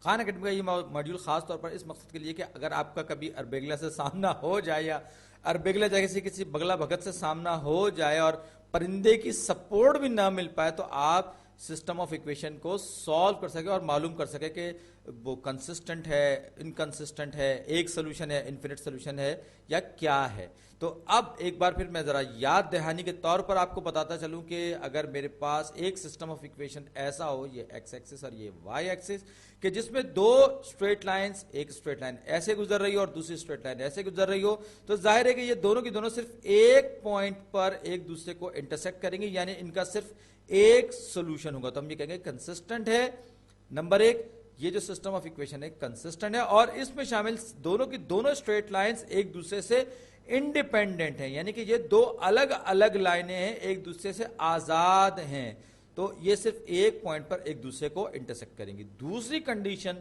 Khan academy का ये module खास तौर पर इस मकसद के लिए कि अगर आपका कभी अरबेगला से सामना हो जाए या अरबेगला जगह से किसी बगला भगत से सामना हो जाए और परिंदे की सपोर्ट भी ना मिल पाए, तो आप सिस्टम ऑफ इक्वेशन को सॉल्व कर सके और मालूम कर सके कि वो कंसिस्टेंट है, इनकंसिस्टेंट है, एक सोल्यूशन है, इन्फिनिट सोल्यूशन है या क्या है। तो अब एक बार फिर मैं जरा याद दहानी के तौर पर आपको बताता चलूं कि अगर मेरे पास एक सिस्टम ऑफ इक्वेशन ऐसा हो, ये एक्स एक्सिस और ये वाई एक्सिस, कि जिसमें दो स्ट्रेट लाइंस, एक स्ट्रेट लाइन ऐसे गुजर रही हो और दूसरी स्ट्रेट लाइन ऐसे गुजर रही हो, तो जाहिर है कि ये दोनों की दोनों सिर्फ एक पॉइंट पर एक दूसरे को इंटरसेक्ट करेंगे, यानी इनका सिर्फ एक सोल्यूशन होगा। तो हम ये कहेंगे कंसिस्टेंट है। नंबर एक, ये जो सिस्टम ऑफ इक्वेशन है कंसिस्टेंट है और इसमें शामिल दोनों की दोनों स्ट्रेट लाइंस एक दूसरे से इंडिपेंडेंट हैं, यानी कि ये दो अलग अलग लाइनें हैं, एक दूसरे से आजाद हैं, तो ये सिर्फ एक पॉइंट पर एक दूसरे को इंटरसेक्ट करेंगी। दूसरी कंडीशन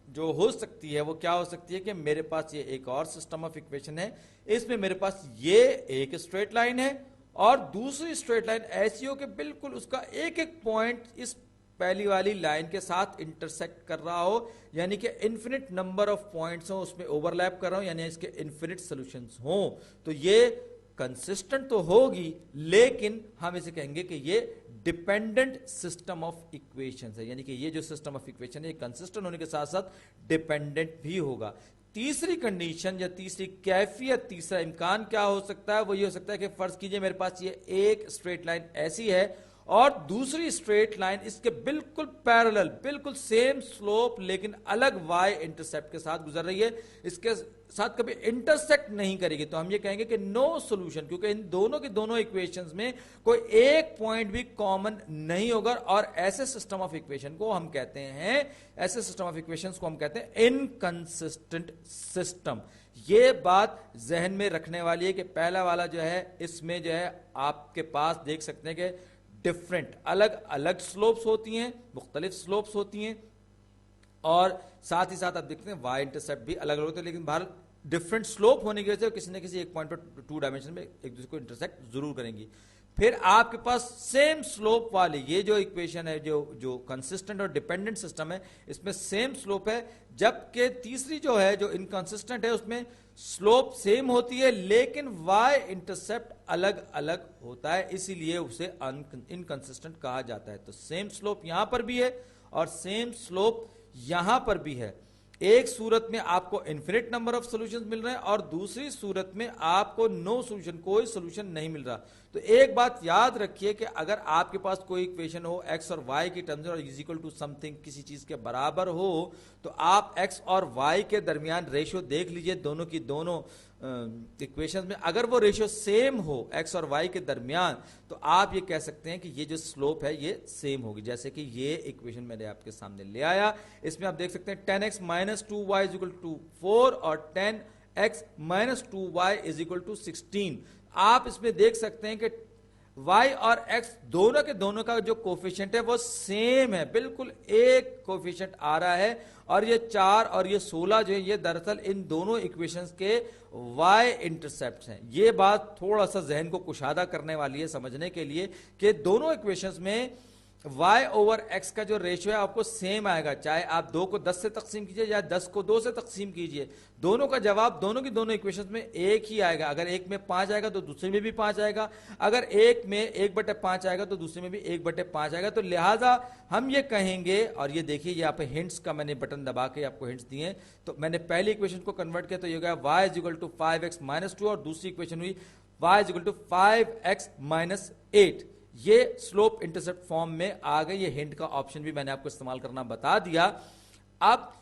जो हो सकती है वो क्या हो सकती है कि मेरे पास ये एक और सिस्टम ऑफ इक्वेशन है, इसमें मेरे पास ये एक स्ट्रेट लाइन है और दूसरी स्ट्रेट लाइन ऐसी हो कि बिल्कुल उसका एक एक पॉइंट इस पहली वाली लाइन के साथ इंटरसेक्ट कर रहा हो, यानी कि इन्फिनिट नंबर ऑफ पॉइंट्स हो, उसमें ओवरलैप कर रहा हो, यानी इसके इन्फिनिट सॉल्यूशंस हो, तो ये कंसिस्टेंट तो होगी, लेकिन हम इसे कहेंगे कि ये डिपेंडेंट सिस्टम ऑफ इक्वेशन है, यानी कि ये जो सिस्टम ऑफ इक्वेशन है कंसिस्टेंट होने के साथ साथ डिपेंडेंट भी होगा। तीसरी कंडीशन या तीसरी कैफियत, तीसरा इम्कान क्या हो सकता है, वो ये हो सकता है कि फर्ज कीजिए मेरे पास ये एक स्ट्रेट लाइन ऐसी है और दूसरी स्ट्रेट लाइन इसके बिल्कुल पैरेलल, बिल्कुल सेम स्लोप लेकिन अलग वाई इंटरसेप्ट के साथ गुजर रही है, इसके साथ कभी इंटरसेक्ट नहीं करेगी, तो हम ये कहेंगे कि नो सॉल्यूशन, क्योंकि इन दोनों की दोनों इक्वेशंस में कोई एक पॉइंट भी कॉमन नहीं होगा। और ऐसे सिस्टम ऑफ इक्वेशन को हम कहते हैं, ऐसे सिस्टम ऑफ इक्वेशंस को हम कहते हैं इनकंसिस्टेंट सिस्टम। ये बात जहन में रखने वाली है कि पहला वाला जो है इसमें जो है आपके पास देख सकते हैं कि डिफरेंट अलग अलग स्लोप्स होती हैं, मुख्तलिफ स्लोप्स होती हैं और साथ ही साथ आप देखते हैं वाई इंटरसेप्ट भी अलग अलग होते हैं, लेकिन बाहर डिफरेंट स्लोप होने की वजह से किसी न किसी एक पॉइंट पर टू डायमेंशन में एक दूसरे को इंटरसेक्ट जरूर करेंगी। फिर आपके पास सेम स्लोप वाली ये जो इक्वेशन है, जो कंसिस्टेंट और डिपेंडेंट सिस्टम है, इसमें सेम स्लोप है, जबकि तीसरी जो है जो इनकंसिस्टेंट है उसमें स्लोप सेम होती है लेकिन वाई इंटरसेप्ट अलग अलग होता है, इसीलिए उसे इनकंसिस्टेंट कहा जाता है। तो सेम स्लोप यहां पर भी है और सेम स्लोप यहां पर भी है। एक सूरत में आपको इन्फिनिट नंबर ऑफ सॉल्यूशंस मिल रहे हैं और दूसरी सूरत में आपको नो सॉल्यूशन, कोई सॉल्यूशन नहीं मिल रहा। तो एक बात याद रखिए कि अगर आपके पास कोई इक्वेशन हो एक्स और वाई की टर्म्स और इज इक्वल टू समथिंग, किसी चीज के बराबर हो, तो आप एक्स और वाई के दरमियान रेशियो देख लीजिए, दोनों की दोनों इक्वेशंस में अगर वो रेशियो सेम हो एक्स और वाई के दरमियान, तो आप ये कह सकते हैं कि ये जो स्लोप है ये सेम होगी। जैसे कि ये इक्वेशन मैंने आपके सामने ले आया, इसमें आप देख सकते हैं 10x minus 2y is equal to 4 और 10x minus 2y is equal to 16। आप इसमें देख सकते हैं कि y और x दोनों के दोनों का जो कोफिशिएंट है वो सेम है, बिल्कुल एक कोफिशिएंट आ रहा है, और ये 4 और ये 16 जो है ये दरअसल इन दोनों इक्वेशंस के y इंटरसेप्ट हैं। ये बात थोड़ा सा जहन को कुशादा करने वाली है समझने के लिए कि दोनों इक्वेशंस में y ओवर x का जो रेशियो है आपको सेम आएगा, चाहे आप 2 को 10 से तकसीम कीजिए या 10 को 2 से तकसीम कीजिए, दोनों का जवाब दोनों की दोनों इक्वेशंस में एक ही आएगा। अगर एक में 5 आएगा तो दूसरे में भी 5 आएगा, अगर एक में 1/5 आएगा तो दूसरे में भी 1/5 आएगा। तो लिहाजा हम ये कहेंगे, और ये देखिए यहाँ पे हिंट्स का मैंने बटन दबा के आपको हिंट्स दिए, तो मैंने पहली इक्वेशन को कन्वर्ट किया तो ये गया y is equal to 5x minus 2 और दूसरी इक्वेशन हुई y is equal to 5x minus 8। ये स्लोप इंटरसेप्ट फॉर्म में आ गई। ये हिंट का ऑप्शन भी मैंने आपको इस्तेमाल करना बता दिया। अब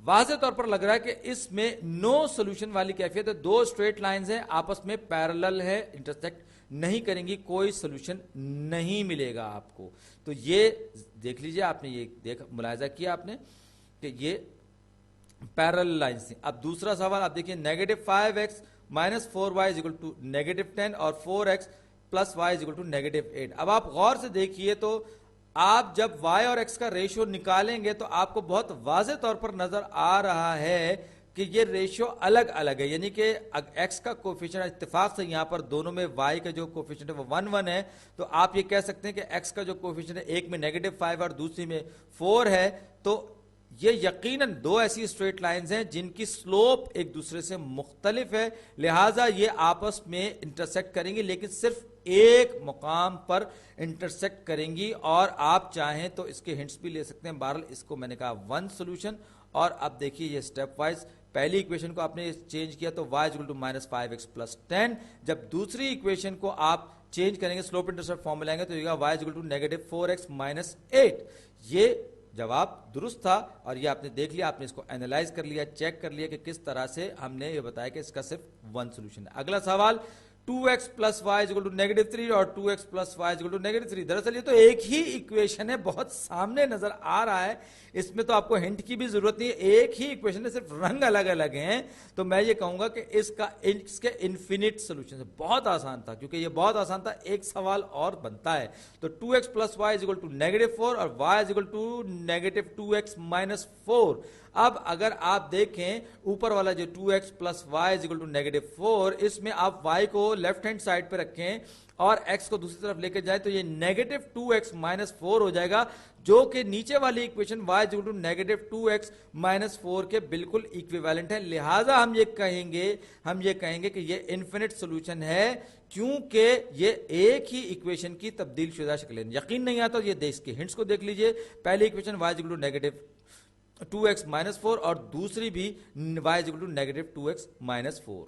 वाज़े तौर पर लग रहा है कि इसमें नो सॉल्यूशन वाली कैफियत है, दो स्ट्रेट लाइंस हैं आपस में पैरेलल है, इंटरसेक्ट नहीं करेंगी, कोई सॉल्यूशन नहीं मिलेगा आपको। तो ये देख लीजिए, आपने ये मुलाहिजा किया आपने कि ये पैरेलल लाइंस थी। अब दूसरा सवाल आप देखिए, negative 5x minus 4y is equal to negative 10 और 4x plus y is equal to negative 8। अब आप गौर से देखिए तो आप जब y और x का रेशियो निकालेंगे तो आपको बहुत वाज़े तौर पर नजर आ रहा है कि ये रेशियो अलग अलग है, यानी कि x का कोफिशिएंट इत्तेफाक से यहां पर दोनों में y का जो कोफिशिएंट है वो 1 है, तो आप ये कह सकते हैं कि x का जो कोफिशिएंट है एक में -5 और दूसरी में 4 है, तो ये यकीनन दो ऐसी स्ट्रेट लाइंस हैं जिनकी स्लोप एक दूसरे से मुख्तलिफ है, लिहाजा ये आपस में इंटरसेक्ट करेंगी, लेकिन सिर्फ एक मुकाम पर इंटरसेक्ट करेंगी। और आप चाहें तो इसके हिंट्स भी ले सकते हैं। बहरहाल इसको मैंने कहा वन सोल्यूशन। और अब देखिए ये स्टेप वाइज, पहली इक्वेशन को आपने चेंज किया तो y equal to -5x plus 10। जब दूसरी इक्वेशन को आप चेंज करेंगे, स्लोप इंटरसेप्ट फॉर्म में लाएंगे, तो y equal to -4x minus 8। ये जवाब दुरुस्त था और ये आपने देख लिया, आपने इसको एनालाइज कर लिया, चेक कर लिया कि किस तरह से हमने ये बताया कि इसका सिर्फ वन सोल्यूशन है। अगला सवाल, 2x plus Y equal to -3 और 2x plus Y equal to -3। दरअसल ये तो एक ही इक्वेशन है, बहुत सामने नजर आ रहा है, इसमें तो आपको हिंट की भी जरूरत नहीं है, एक ही इक्वेशन है, सिर्फ रंग अलग अलग हैं। तो मैं ये कहूंगा कि इसके इन्फिनिट सोल्यूशन है। बहुत आसान था, क्योंकि ये बहुत आसान था। एक सवाल और बनता है, तो 2x plus Y equal to -4 और y equal to -2x minus 4। अब अगर आप देखें ऊपर वाला जो 2x plus Y equal to -4, इसमें आप y को लेफ्ट हैंड साइड पे रखें और x को दूसरी तरफ लेकर जाए तो ये -2x माइनस 4 हो जाएगा, जो कि नीचे वाली equation y equal to -2x minus 4 के बिल्कुल इक्विवेलेंट है। लिहाजा हम ये कहेंगे कि ये इन्फिनिट सोल्यूशन है, क्योंकि ये एक ही इक्वेशन की तब्दील शुदा शक्ल है। यकीन नहीं आता तो ये इसके हिंट्स को देख लीजिए। पहली equation y equal to -2x minus 4 और दूसरी भी y equal to -2x minus 4।